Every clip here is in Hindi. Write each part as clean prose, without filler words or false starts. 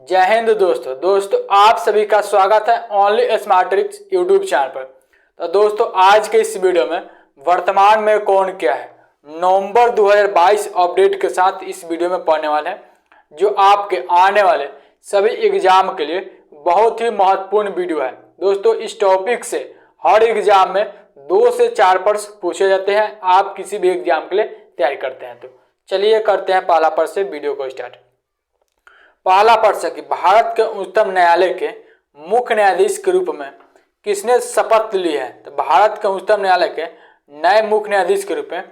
जय हिंद दोस्तों आप सभी का स्वागत है only smart tricks YouTube channel पर। तो दोस्तों आज के इस वीडियो में वर्तमान में कौन क्या है नवंबर 2022 अपडेट के साथ इस वीडियो में पढ़ने वाले हैं, जो आपके आने वाले सभी एग्जाम के लिए बहुत ही महत्वपूर्ण वीडियो है। दोस्तों इस टॉपिक से हर एग्जाम में 2 से 4 प्रश्न पूछे जाते हैं। आप किसी भी एग्जाम के लिए तैयारी करते हैं तो चलिए करते हैं पहला प्रश्न से वीडियो को स्टार्ट। पहला प्रश्न कि भारत के उच्चतम न्यायालय के मुख्य न्यायाधीश के रूप में किसने शपथ ली है? तो भारत के उच्चतम न्यायालय के नए मुख्य न्यायाधीश के रूप में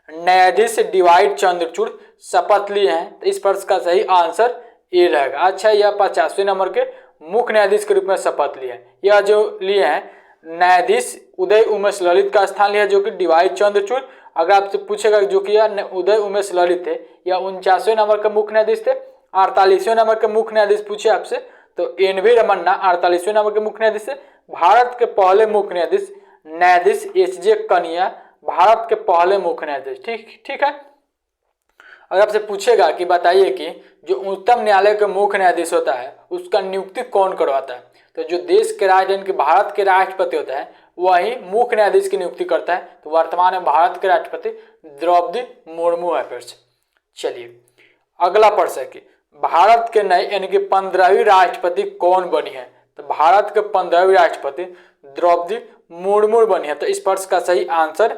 न्यायाधीश डीवाई चंद्रचूड़ शपथ लिए हैं। तो इस प्रश्न का सही आंसर ए रहेगा। अच्छा, यह 50वें नंबर के मुख्य न्यायाधीश के रूप में शपथ लिए हैं। यह जो लिए हैं न्यायाधीश उदय उमेश ललित का स्थान लिया, जो कि डीवाई चंद्रचूड़। अगर आपसे पूछेगा जो कि यह उदय उमेश ललित थे, यह 49वें नंबर के मुख्य न्यायाधीश थे। 48वें नंबर के मुख्य न्यायाधीश पूछे आपसे तो एन.वी. रमन्ना 48वें नंबर के मुख्य न्यायाधीश थे। भारत के पहले मुख्य न्यायाधीश न्यायाधीश एस.जे. कनिया भारत के पहले मुख्य न्यायाधीश। ठीक है। अगर आपसे पूछेगा कि बताइए कि जो उच्चतम न्यायालय का मुख्य न्यायाधीश होता है उसका नियुक्ति कौन करवाता है? तो जो देश के राष्ट्रपति भारत के राष्ट्रपति होता है वही मुख्य न्यायाधीश की नियुक्ति करता है। तो वर्तमान में भारत के राष्ट्रपति द्रौपदी मुर्मू है। फिर चलिए अगला प्रश्न है कि भारत के नए यानी कि 15वीं राष्ट्रपति कौन बनी है? तो भारत के 15वीं राष्ट्रपति द्रौपदी मुर्मू बनी है। तो इस प्रश्न का सही आंसर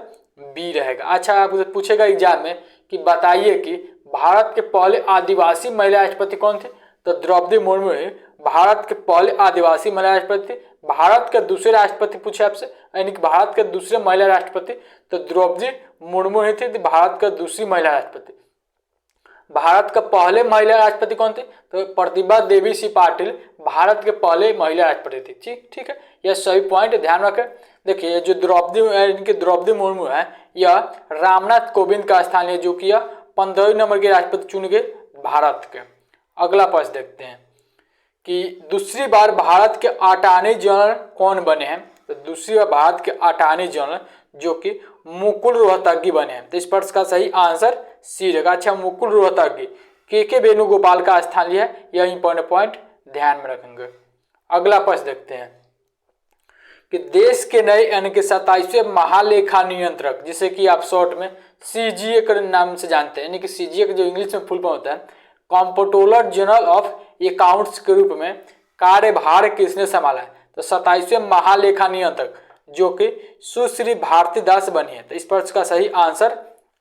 बी रहेगा। अच्छा, आपसे पूछेगा एग्जाम में कि बताइए कि भारत के पहले आदिवासी महिला राष्ट्रपति कौन थे? तो द्रौपदी मुर्मू ही भारत के पहले आदिवासी महिला राष्ट्रपति थे। भारत के दूसरे राष्ट्रपति पूछे आपसे यानी कि भारत के दूसरे महिला राष्ट्रपति तो द्रौपदी मुर्मू ही थी भारत के दूसरी महिला राष्ट्रपति। भारत का पहले महिला राष्ट्रपति कौन थे? तो प्रतिभा देवी सिंह पाटिल भारत के पहले महिला राष्ट्रपति थी। ठीक है, यह सभी पॉइंट ध्यान रखें। देखिए जो द्रौपदी मुर्मू है यह रामनाथ कोविंद का स्थान है, जो कि यह 15वें नंबर के राष्ट्रपति चुने गए भारत के। अगला प्रश्न देखते हैं कि दूसरी बार भारत के अटॉर्नी जनरल कौन बने हैं? तो दूसरी बार भारत के अटॉर्नी जनरल जो कि मुकुल रोहतगी बने हैं। तो इस प्रश्न का सही आंसर सी रहेगा। अच्छा, मुकुल रोहतगी के वेणुगोपाल का स्थान लिया है, यह इंपॉर्टेंट पॉइंट ध्यान में रखेंगे। अगला प्रश्न देखते हैं कि देश के नए यानी कि 27वें महालेखा नियंत्रक, जिसे कि आप शॉर्ट में सीजीए के नाम से जानते हैं, यानी कि सीजीए का जो इंग्लिश में फुल फॉर्म होता है कंप्ट्रोलर जनरल ऑफ अकाउंट्स के रूप में कार्यभार किसने संभाला है? तो 27वें महालेखा नियंत्रक जो कि सुश्री भारती दास बनी है। तो इस प्रश्न का सही आंसर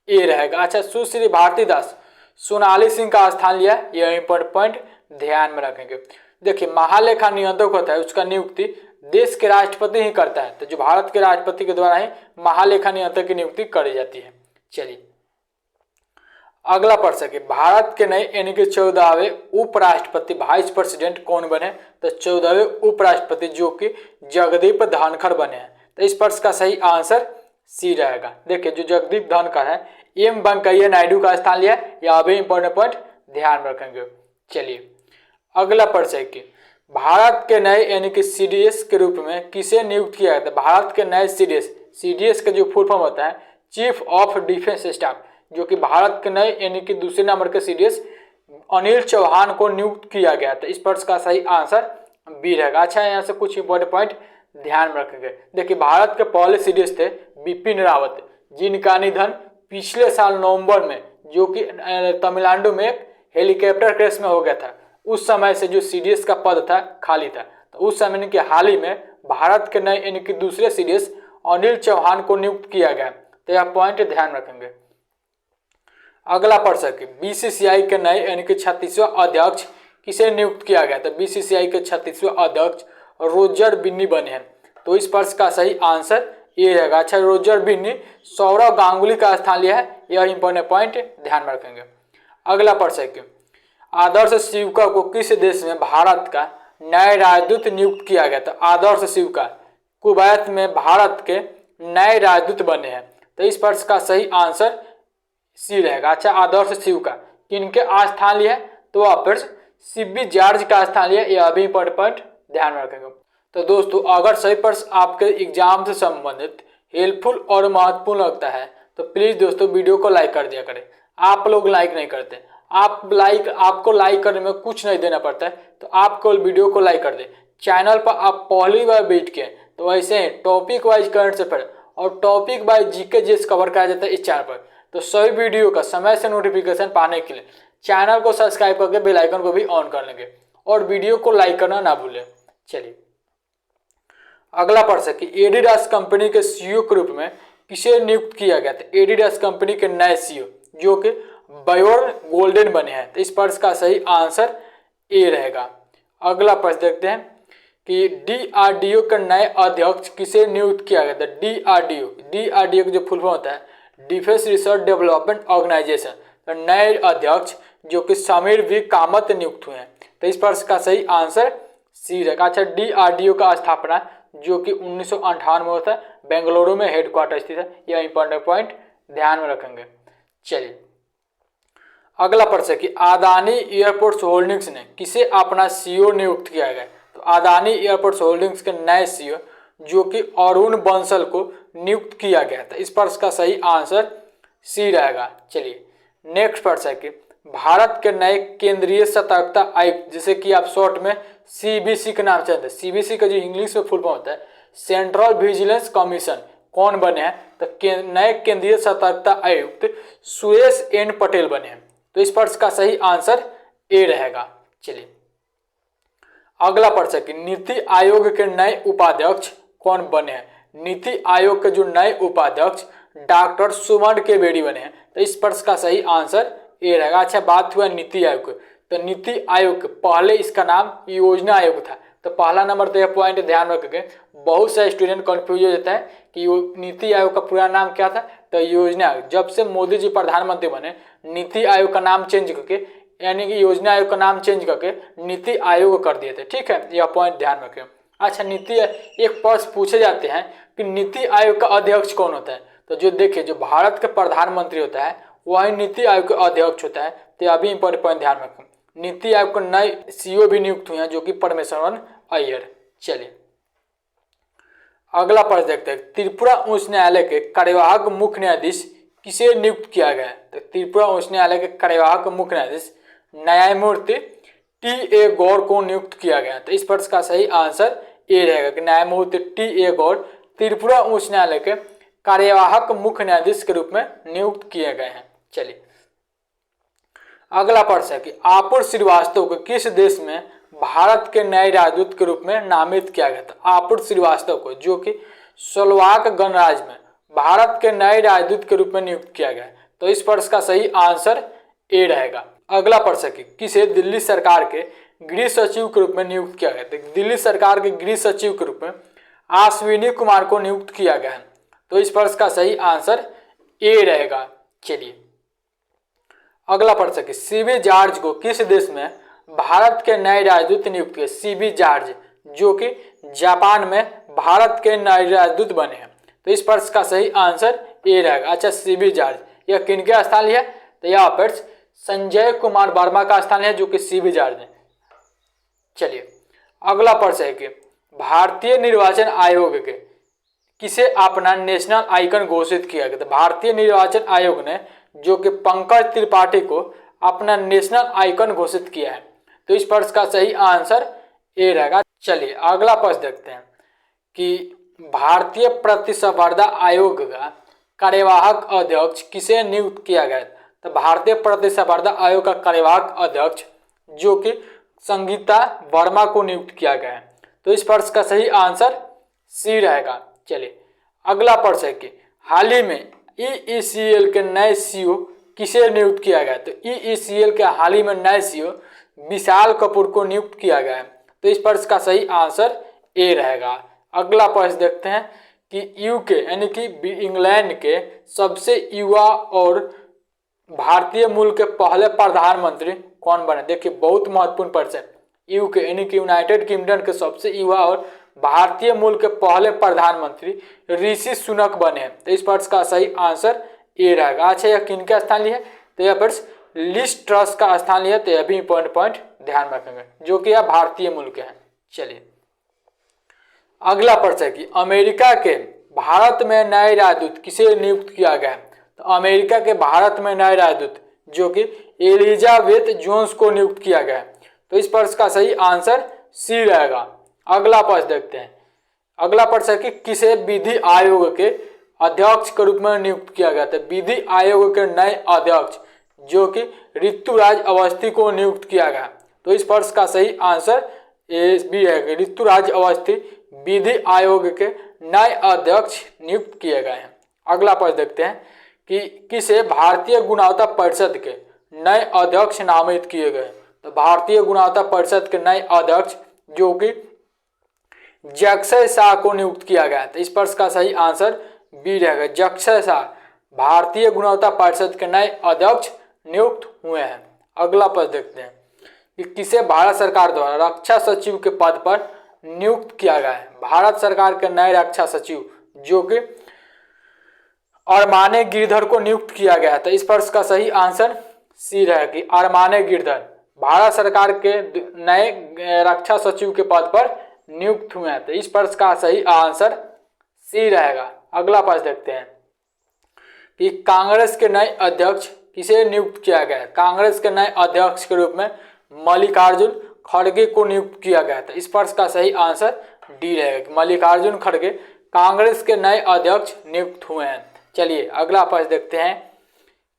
ए रहेगा। अच्छा, सुश्री भारती दास सोनाली सिंह का स्थान लिया, यह इंपॉर्टेंट पॉइंट ध्यान में रखेंगे। देखिए महालेखा नियंत्रक होता है उसका नियुक्ति देश के राष्ट्रपति ही करता है। तो जो भारत के राष्ट्रपति के द्वारा ही महालेखा नियंत्रक की नियुक्ति करी जाती है। चलिए अगला प्रश्न है कि भारत के नए यानी कि 14वें उपराष्ट्रपति वाइस प्रेसिडेंट कौन बने? तो 14वें उपराष्ट्रपति जो कि जगदीप धनखड़ बने हैं। तो इस प्रश्न का सही आंसर सी रहेगा। देखिए जो जगदीप धनखड़ है एम वेंकैया नायडू का स्थान लिया, यह भी इंपॉर्टेंट पॉइंट ध्यान में रखेंगे। चलिए अगला प्रश्न है कि भारत के नए यानी कि सीडीएस के रूप में किसे नियुक्त किया गया था? भारत के नए सीडीएस का जो फुल फॉर्म होता है चीफ ऑफ डिफेंस स्टाफ, जो कि भारत के नए यानी कि दूसरे नंबर के सीडीएस अनिल चौहान को नियुक्त किया गया था। इस प्रश्न का सही आंसर बी रहेगा। अच्छा, यहाँ से कुछ इंपॉर्टेंट पॉइंट ध्यान में रखेंगे। देखिए भारत के पहले सीडीएस थे बिपिन रावत, जिनका निधन पिछले साल नवंबर में जो कि तमिलनाडु में एक हेलीकॉप्टर क्रैश में हो गया था। उस समय से जो सीडीएस का पद था खाली था। तो उस समय के हाल ही में भारत के नए यानी कि दूसरे सीडीएस अनिल चौहान को नियुक्त किया गया। तो यह पॉइंट ध्यान रखेंगे। अगला प्रश्न कि बीसीसीआई के नए यानी कि 36वां अध्यक्ष किसे नियुक्त किया गया? तो बीसीसीआई के 36वां अध्यक्ष रोजर बिन्नी बने हैं। तो इस प्रश्न का सही आंसर ये रहेगा। अच्छा, रोजर बिन्नी सौरव गांगुली का स्थान लिया है, यह इंपॉर्टेंट पॉइंट ध्यान में रखेंगे। अगला प्रश्न है कि आदर्श सेविका को किस देश में भारत का नए राजदूत नियुक्त किया गया? तो आदर्श सेविका कुवैत में भारत के नए राजदूत बने हैं। तो इस प्रश्न का सही आंसर सी रहेगा। अच्छा, आदर्श सेविका किनके स्थान लिया है? तो वह फिर सीबी जॉर्ज का स्थान लिया, यह भी इंपॉर्टेंट पॉइंट ध्यान में रखेंगे। तो दोस्तों अगर सही प्रश्न आपके एग्जाम से संबंधित हेल्पफुल और महत्वपूर्ण लगता है तो प्लीज दोस्तों वीडियो को लाइक कर दिया करें। आप लोग लाइक नहीं करते, आपको लाइक करने में कुछ नहीं देना पड़ता है, तो आप केवल वीडियो को लाइक कर दें। चैनल पर आप पहली बार विजिट किए तो वैसे ही टॉपिक वाइज करंट अफेयर और topic wise GK GS cover कराया जाता है इस चैनल पर। तो सभी वीडियो का समय से नोटिफिकेशन पाने के लिए चैनल को सब्सक्राइब करके बेल आइकन को भी ऑन कर लेंगे और वीडियो को लाइक करना ना भूलें। चलिए अगला प्रश्न कि एडिडास कंपनी के सीईओ के रूप में किसे नियुक्त किया गया था। एडिडास कंपनी के नए सीईओ जो कि बयोर्न गोल्डन बने हैं। तो इस प्रश्न का सही आंसर ए रहेगा। अगला प्रश्न देखते हैं कि डीआरडीओ के नए अध्यक्ष किसे नियुक्त किया गया था। डीआरडीओ का जो फुल फॉर्म होता है डिफेंस रिसर्च डेवलपमेंट ऑर्गेनाइजेशन। तो नए अध्यक्ष जो कि समीर वी कामत नियुक्त हुए हैं। तो इस प्रश्न का सही आंसर सी रहेगा। अच्छा, डीआरडीओ का स्थापना जो कि 1958 में होता है, बेंगलुरु में हेडक्वार्टर स्थित है। यह इंपॉर्टेंट पॉइंट ध्यान में रखेंगे। चलिए अगला प्रश्न कि अदानी एयरपोर्ट्स होल्डिंग्स ने किसे अपना सीईओ नियुक्त किया गया। तो अदानी एयरपोर्ट्स होल्डिंग्स के नए सीईओ जो कि अरुण बंसल को नियुक्त किया गया था। इस प्रश्न का सही आंसर सी रहेगा। चलिए नेक्स्ट प्रश्न है कि भारत के नए केंद्रीय सतर्कता आयुक्त, जिसे कि आप शॉर्ट में सीबीसी के नाम से जानते हैं। सीबीसी का जो इंग्लिश में फुल फॉर्म होता है सेंट्रल विजिलेंस कमीशन, कौन बने हैं। तो नए केंद्रीय सतर्कता आयुक्त सुरेश एन पटेल बने हैं। तो इस प्रश्न का सही आंसर ए रहेगा। चलिए अगला प्रश्न कि नीति आयोग के नए उपाध्यक्ष कौन बने हैं। नीति आयोग के जो नए उपाध्यक्ष डॉक्टर सुमन के बेड़ी बने हैं। तो इस प्रश्न का सही आंसर ए रहेगा। अच्छा, बात हुआ नीति आयोग की, तो नीति आयोग पहले इसका नाम योजना आयोग था। तो पहला नंबर तो यह पॉइंट ध्यान रखेंगे, बहुत सारे स्टूडेंट कंफ्यूज हो जाता है कि नीति आयोग का पूरा नाम क्या था। तो योजना आयोग, जब से मोदी जी प्रधानमंत्री बने नीति आयोग का नाम चेंज करके, यानी कि योजना आयोग का नाम चेंज करके नीति आयोग कर दिए थे। ठीक है, यह पॉइंट ध्यान रखें। अच्छा, एक प्रश्न पूछे जाते हैं कि नीति आयोग का अध्यक्ष कौन होता है। तो जो देखिए, जो भारत का प्रधानमंत्री होता है वही नीति आयोग का अध्यक्ष होता है। तो अभी इंपॉर्टेंट पॉइंट ध्यान रखें। नीति आयोग को नए सीईओ भी नियुक्त हुए हैं जो कि परमेश्वरन अय्यर। चलिए अगला प्रश्न देखते हैं, त्रिपुरा उच्च न्यायालय के कार्यवाहक मुख्य न्यायाधीश किसे नियुक्त किया गया है। तो त्रिपुरा उच्च न्यायालय के कार्यवाहक मुख्य न्यायाधीश न्यायमूर्ति टी.ए. गौर को नियुक्त किया गया है। तो इस प्रश्न का सही आंसर ए रहेगा कि न्यायमूर्ति टी.ए. गौर त्रिपुरा उच्च न्यायालय के कार्यवाहक मुख्य न्यायाधीश के रूप में नियुक्त किए गए हैं। चलिए अगला प्रश्न है कि आपुर श्रीवास्तव को किस देश में भारत के नए राजदूत के रूप में नामित किया गया था। आपुर श्रीवास्तव को जो कि स्लोवाक गणराज्य में भारत के नए राजदूत के रूप में नियुक्त किया गया है। तो इस प्रश्न का सही आंसर ए रहेगा। अगला प्रश्न है किसे दिल्ली सरकार के गृह सचिव के रूप में नियुक्त किया गया। तो दिल्ली सरकार के गृह सचिव के रूप में अश्विनी कुमार को नियुक्त किया गया है। तो इस प्रश्न का सही आंसर ए रहेगा। चलिए अगला प्रश्न है सीबी जॉर्ज को किस देश में भारत के नए राजदूत नियुक्त किए। सीबी जॉर्ज जो कि जापान में भारत के नए राजदूत बने हैं। तो इस प्रश्न का सही आंसर ए रहेगा। अच्छा, सीबी जॉर्ज यह किनके स्थान लिया। तो यहाँ पर संजय कुमार वर्मा का स्थान है जो कि सीबी जॉर्ज है। चलिए अगला प्रश्न है कि भारतीय निर्वाचन आयोग के किसे अपना नेशनल आइकन घोषित किया गया। तो भारतीय निर्वाचन आयोग ने जो कि पंकज त्रिपाठी को अपना नेशनल आइकन घोषित किया है। तो इस प्रश्न का सही आंसर ए रहेगा। चलिए अगला प्रश्न देखते हैं कि भारतीय प्रतिस्पर्धा आयोग का कार्यवाहक अध्यक्ष किसे नियुक्त किया गया। तो भारतीय प्रतिस्पर्धा आयोग का कार्यवाहक अध्यक्ष जो कि संगीता वर्मा को नियुक्त किया गया है। तो इस प्रश्न का सही आंसर सी रहेगा। चलिए अगला प्रश्न है कि हाल ही में EECL के नए सीईओ किसे नियुक्त किया गया। तो EECL के हाल ही में नए सीईओ विशाल कपूर को नियुक्त किया गया है। तो इस प्रश्न का सही आंसर ए रहेगा। अगला प्रश्न देखते हैं कि यूके यानी कि इंग्लैंड के सबसे युवा और भारतीय मूल के पहले प्रधानमंत्री कौन बने। देखिए बहुत महत्वपूर्ण प्रश्न है। यूके यानी कि यूनाइटेड किंगडम के सबसे युवा और भारतीय मूल के पहले प्रधानमंत्री ऋषि सुनक बने हैं। तो इस प्रश्न का सही आंसर ए रहेगा। अच्छा, यह किनका स्थान लिया। तो यह प्रश्न लिस्ट ट्रस का स्थान लिया। तो यह भी इंपॉर्टेंट पॉइंट ध्यान रखेंगे जो कि यह भारतीय मूल के हैं। चलिए अगला प्रश्न है कि अमेरिका के भारत में नए राजदूत किसे नियुक्त किया गया है। तो अमेरिका के भारत में नए राजदूत जो कि एलिजाबेथ जोन्स को नियुक्त किया गया है। तो इस प्रश्न का सही आंसर सी रहेगा। अगला प्रश्न देखते हैं। अगला प्रश्न है कि किसे विधि आयोग के अध्यक्ष के रूप में नियुक्त किया गया था। विधि आयोग के नए अध्यक्ष जो कि ऋतुराज अवस्थी को नियुक्त किया गया। तो इस प्रश्न का सही आंसर ए बी है। ऋतुराज अवस्थी विधि आयोग के नए अध्यक्ष नियुक्त किए गए हैं। अगला प्रश्न देखते हैं कि किसे भारतीय गुणवत्ता परिषद के नए अध्यक्ष नामित किए गए। तो भारतीय गुणवत्ता परिषद के नए अध्यक्ष जो कि जक्षय शाह को नियुक्त किया गया। तो इस प्रश्न का सही आंसर बी रहेगा। जक्षय शाह भारतीय गुणवत्ता परिषद के नए अध्यक्ष नियुक्त हुए हैं। अगला प्रश्न देखते हैं कि किसे भारत सरकार द्वारा रक्षा सचिव के पद पर नियुक्त किया गया है। भारत सरकार के नए रक्षा सचिव जो कि अरमाने गिरधर को नियुक्त किया गया है। तो इस प्रश्न का सही आंसर सी रहेगा कि अरमाने गिरधर भारत सरकार के नए रक्षा सचिव के पद पर नियुक्त हुए हैं। तो इस प्रश्न का सही आंसर सी रहेगा। अगला प्रश्न देखते हैं कि कांग्रेस के नए अध्यक्ष किसे नियुक्त किया गया है। कांग्रेस के नए अध्यक्ष के रूप में मल्लिकार्जुन खड़गे को नियुक्त किया गया था। इस प्रश्न का सही आंसर डी रहेगा। मल्लिकार्जुन खड़गे कांग्रेस के नए अध्यक्ष नियुक्त हुए हैं। चलिए अगला प्रश्न देखते हैं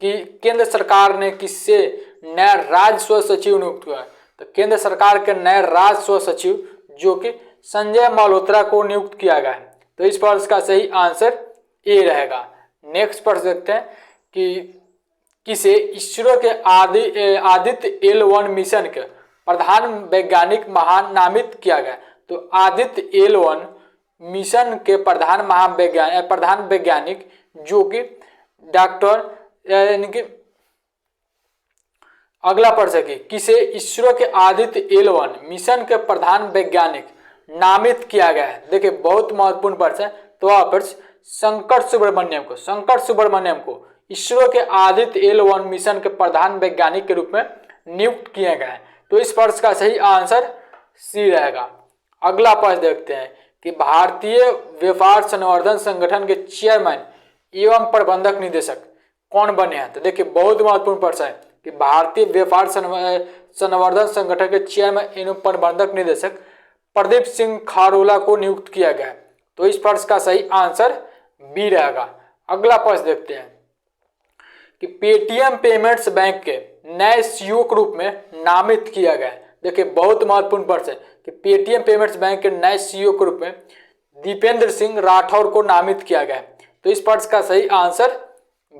कि केंद्र सरकार ने किससे नया राजस्व सचिव नियुक्त किया। तो केंद्र सरकार के नए राजस्व सचिव जो कि संजय मल्होत्रा को नियुक्त किया गया है। तो इस प्रश्न का सही आंसर ए रहेगा। नेक्स्ट प्रश्न देखते हैं कि किसे इसरो के आदित्य L1 मिशन के प्रधान वैज्ञानिक नामित किया गया। तो आदित्य L1 मिशन के प्रधान वैज्ञानिक जो कि डॉक्टर यानी कि अगला प्रश्न है किसे इसरो के आदित्य L1 मिशन के प्रधान वैज्ञानिक नामित किया गया है। देखिए बहुत महत्वपूर्ण प्रश्न है। तो वह प्रश्न शंकर सुब्रमण्यम को इसरो के आदित्य L1 मिशन के प्रधान वैज्ञानिक के रूप में नियुक्त किए गए हैं। तो इस प्रश्न का सही आंसर सी रहेगा। अगला प्रश्न देखते हैं कि भारतीय व्यापार संवर्धन संगठन के चेयरमैन एवं प्रबंधक निदेशक कौन बने हैं। तो देखिए बहुत महत्वपूर्ण प्रश्न है कि भारतीय व्यापार संवर्धन संगठन के चेयरमैन एवं प्रबंधक निदेशक प्रदीप सिंह खारोला को नियुक्त किया गया। तो इस प्रश्न का सही आंसर बी रहेगा। अगला प्रश्न देखते हैं कि पेटीएम पेमेंट्स बैंक के नए सीईओ के रूप में नामित किया गया। देखिए बहुत महत्वपूर्ण प्रश्न है कि पेटीएम पेमेंट्स बैंक के नए सीईओ के रूप में दीपेंद्र सिंह राठौर को नामित किया गया। तो इस प्रश्न का सही आंसर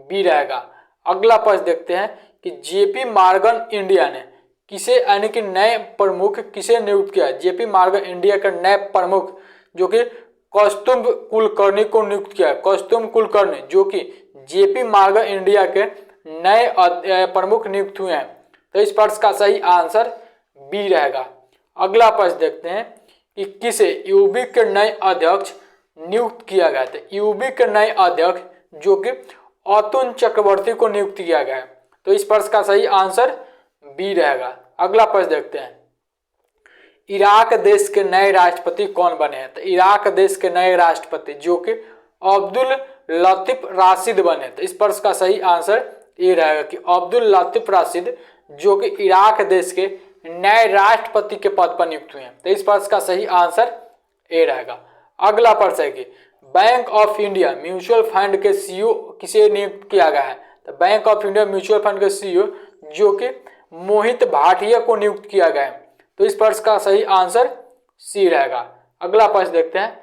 बी रहेगा। अगला प्रश्न देखते हैं कि जेपी मॉर्गन इंडिया ने किसे यानी कि नए प्रमुख किसे नियुक्त किया। जेपी मॉर्गन इंडिया के नए प्रमुख जो कि कौस्तुभ कुलकर्णी को नियुक्त किया। कौस्तुभ कुलकर्णी जो कि जेपी मॉर्गन इंडिया के नए प्रमुख नियुक्त हुए हैं। तो इस प्रश्न का सही आंसर बी रहेगा। अगला प्रश्न देखते हैं कि किसे यूबी के नए अध्यक्ष नियुक्त किया गया था। यूबी के नए अध्यक्ष जो कि अतुल चक्रवर्ती को नियुक्त किया गया। तो इस प्रश्न का सही आंसर बी रहेगा। अगला प्रश्न देखते हैं इराक देश के नए राष्ट्रपति कौन बने हैं। तो इराक देश के नए राष्ट्रपति जो कि अब्दुल लतीफ राशिद बने। तो इस प्रश्न का सही आंसर ये रहेगा कि अब्दुल लतीफ राशिद जो कि इराक देश के नए राष्ट्रपति के पद पर नियुक्त हुए हैं। तो इस प्रश्न का सही आंसर ए रहेगा। अगला प्रश्न है कि bank of India mutual fund के सीईओ किसे नियुक्त किया गया है। तो bank of India mutual fund के सीईओ जो कि मोहित भाटिया को नियुक्त किया गया है। तो इस प्रश्न का सही आंसर सी रहेगा। अगला प्रश्न देखते हैं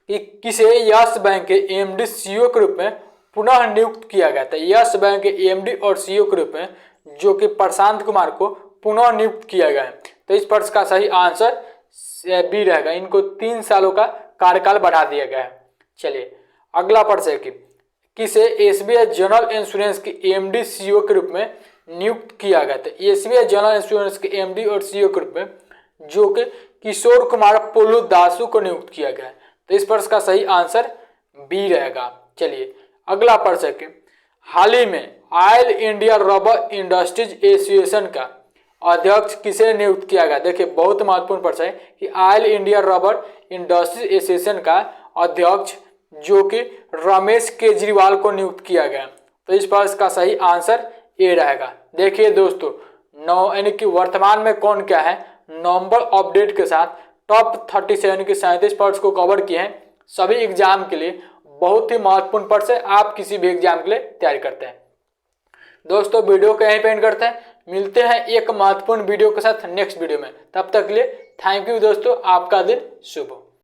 कि किसे यस बैंक के एमडी सीईओ के रूप में पुनः नियुक्त किया गया था। यस बैंक के एमडी और सीईओ के रूप में जो कि प्रशांत कुमार को पुनः नियुक्त किया गया है। तो इस प्रश्न का सही आंसर बी रहेगा। इनको 3 सालों का कार्यकाल बढ़ा दिया गया है। चलिए अगला प्रश्न है कि किसे एसबीआई जनरल इंश्योरेंस के एमडी सीईओ के रूप में नियुक्त किया गया था। एसबीआई जनरल इंश्योरेंस के एमडी और सीईओ के रूप में जो कि किशोर कुमार पोलू दासू को नियुक्त किया गया है। तो इस प्रश्न का सही आंसर बी रहेगा। चलिए अगला प्रश्न है कि हाल ही में oil India rubber industries association का अध्यक्ष किसे नियुक्त किया गया। देखिए बहुत महत्वपूर्ण प्रश्न है कि oil India rubber industries association का अध्यक्ष जो कि रमेश केजरीवाल को नियुक्त किया गया। तो इस प्रश्न का सही आंसर ए रहेगा। देखिए दोस्तों, यानी कि वर्तमान में कौन क्या है, नवंबर अपडेट के साथ टॉप 37 के 37 पार्ट्स को कवर किए हैं सभी एग्जाम के लिए। बहुत ही महत्वपूर्ण पार्ट्स है, आप किसी भी एग्जाम के लिए तैयारी करते हैं। दोस्तों वीडियो को यहीं पे एंड करते हैं, मिलते हैं एक महत्वपूर्ण वीडियो के साथ नेक्स्ट वीडियो में। तब तक के लिए थैंक यू दोस्तों, आपका दिन शुभ हो।